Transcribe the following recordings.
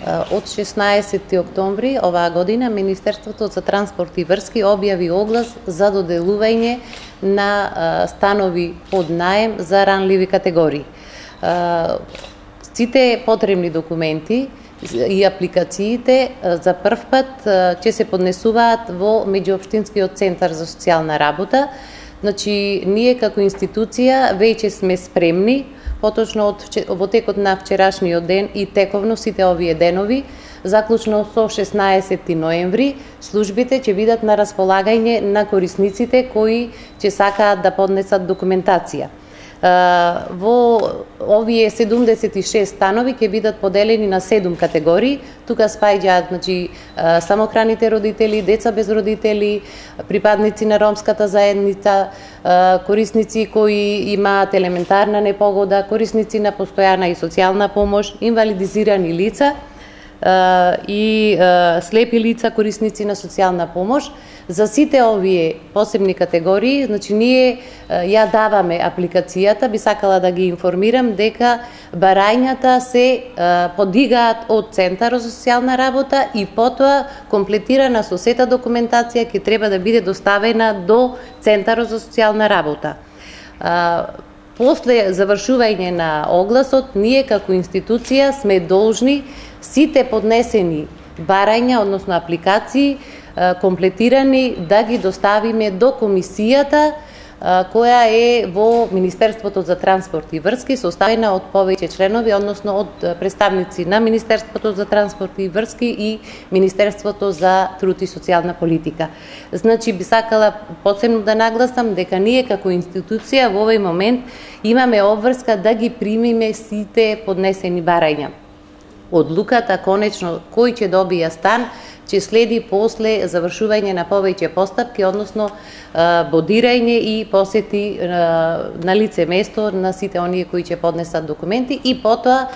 Од 16 октомври оваа година Министерството за транспорт и врски објави оглас за доделување на станови под наем за ранливи категории. Сите потребни документи и апликациите за прв пат ќе се поднесуваат во меѓуопштинскиот центар за социјална работа. Значи, ние како институција веќе сме спремни, поточно во текот на вчерашниот ден и тековно сите овие денови, заклучно со 16 ноември, службите ќе бидат на располагање на корисниците кои ќе сакаат да поднесат документација. Во овие 76 станови ќе бидат поделени на 7 категории. Тука спаѓаат, значи, самохраните родители, деца без родители, припадници на ромската заедница, корисници кои имаат елементарна непогода, корисници на постојана и социјална помош, инвалидизирани лица и слепи лица, корисници на социјална помош. За сите овие посебни категории, значи, ние ја даваме апликацијата, би сакала да ги информирам дека барањата се подигаат од Центарот за социјална работа и потоа комплетирана со сета документација ќе треба да биде доставена до Центарот за социјална работа. После завршување на огласот, ние како институција сме должни сите поднесени барања, односно апликации, комплетирани, да ги доставиме до комисијата која е во Министерството за транспорт и врски, составена од повеќе членови, односно од представници на Министерството за транспорт и врски и Министерството за труд и социјална политика. Значи, би сакала посебно да нагласам дека ние како институција во овој момент имаме обврска да ги примиме сите поднесени барања. Одлуката конечно кој ќе добија стан ќе следи после завршување на повеќе постапки, односно бодирање и посети на лице место на сите оние кои ќе поднесат документи и потоа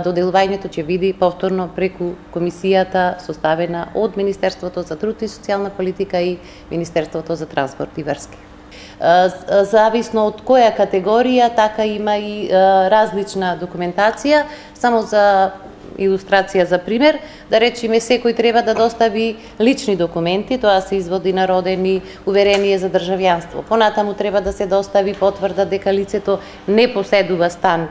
доделувањето ќе биде повторно преку комисијата составена од Министерството за труд и социјална политика и Министерството за транспорт и врски. Зависно од која категорија, така има и различна документација. Само за илустрација за пример, да речеме секој треба да достави лични документи, тоа се изводи на родени, уверение за државјанство. Понатаму треба да се достави потврда дека лицето не поседува стан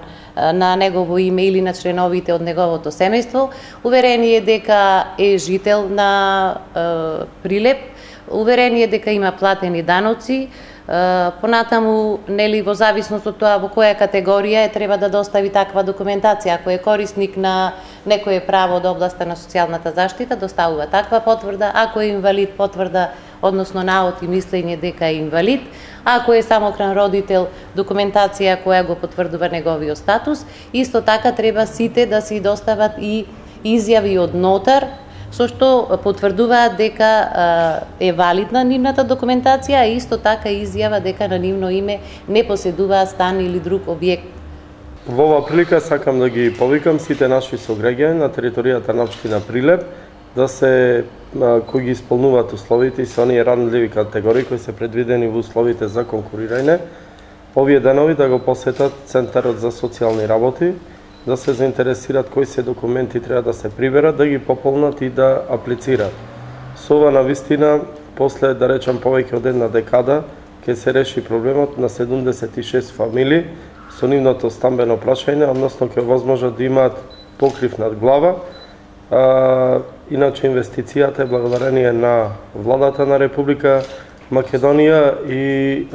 на негово име или на членовите од неговото семејство, уверение дека е жител на Прилеп, уверение дека има платени даноци. Понатаму, нели, во зависност од тоа во која категорија треба да достави таква документација. Ако е корисник на некое право од областа на социјалната заштита, доставува таква потврда. Ако е инвалид, потврда, односно наод и мислење дека е инвалид. Ако е самохран родител, документација која го потврдува неговиот статус. Исто така треба сите да си достават и изјави од нотар, со што потврдуваат дека е валидна нивната документација, а исто така изјава дека на нивно име не поседуваат стан или друг објект. Во оваа прилика сакам да ги повикам сите наши сограѓани на територијата на општина Прилеп да се кои ги исполнуваат условите и се оние ранливи категории кои се предвидени во условите за конкурирање, овие денови да го посетат Центарот за социјални работи, да се заинтересираат кои се документи треба да се приберат, да ги пополнат и да аплицираат. Со ова навистина, после, да речам, повеќе од една декада, ќе се реши проблемот на 76 фамилии со нивното стамбено прашање, односно ќе возможат да имаат покрив над глава. Иначе инвестицијата е благодарение на владата на Република Македонија и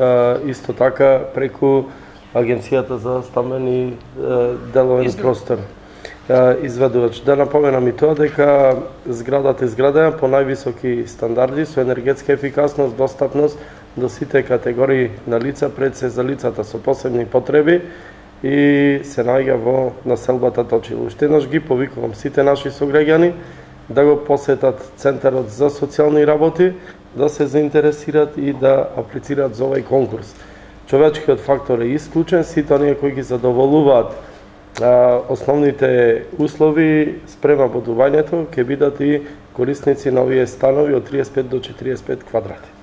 исто така преку Агенцијата за стамбени деловен простор. Изведувач. Да напоменам и тоа дека зградата е изградена по највисоки стандарди со енергетска ефикасност, достапност до сите категории на лица, пред се за лицата со посебни потреби и се наоѓа во населбата Точило. Уште еднаш ги повикувам сите наши сограѓани да го посетат Центарот за социјални работи, да се заинтересираат и да аплицираат за овој конкурс. Човечкиот фактор е исклучен, сите оние кои ги задоволуваат основните услови спрема бодувањето ќе бидат и корисници на овие станови од 35 до 45 квадрати.